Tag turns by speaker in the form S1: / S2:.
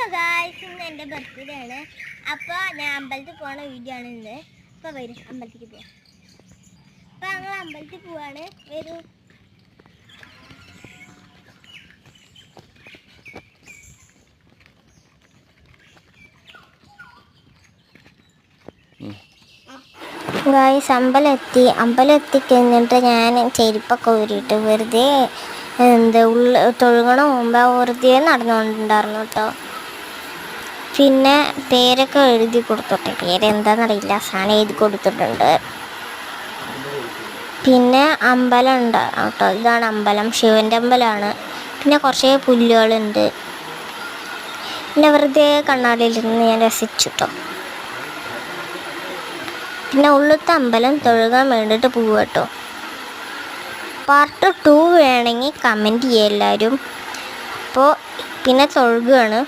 S1: Guys, ഇന്ന് എൻ്റെ birthday ആണ്. അപ്പോൾ ഞാൻ അമ്പലത്തിൽ പോകുന്ന വീഡിയോ ആണ് ഇന്ന്. ഇപ്പോൾ വരും, അമ്പലത്തിലേക്ക് പോവാം. അപ്പോൾ ഞങ്ങൾ അമ്പലത്തിൽ പോവാണ്. വരൂ. ഗായ്സ്, അമ്പലം എത്തിക്കഴിഞ്ഞിട്ട് ഞാൻ ചെരുപ്പൊക്കെ ഊരിയിട്ട് വെറുതെ തൊഴുകണ മുമ്പ് വെറുതെ നടന്നുകൊണ്ടുണ്ടായിരുന്നു കേട്ടോ. പിന്നെ പേരൊക്കെ എഴുതി കൊടുത്തോട്ടെ, പേരെന്താണെന്നറിയില്ല, സാധനം എഴുതി കൊടുത്തിട്ടുണ്ട്. പിന്നെ അമ്പലം ഉണ്ട് കേട്ടോ, ഇതാണ് അമ്പലം, ശിവൻ്റെ അമ്പലമാണ്. പിന്നെ കുറച്ച് പുല്ലുകളുണ്ട്. പിന്നെ വെറുതെ കണ്ണാടിയിലിരുന്ന് ഞാൻ രസിച്ചു കേട്ടോ. പിന്നെ ഉള്ളത്തെ അമ്പലം തൊഴുകാൻ വേണ്ടിയിട്ട് പോവുക കേട്ടോ. പാർട്ട് 2 വേണമെങ്കിൽ കമൻറ്റ് ചെയ്യുക എല്ലാവരും. അപ്പോൾ പിന്നെ തൊഴുകയാണ്.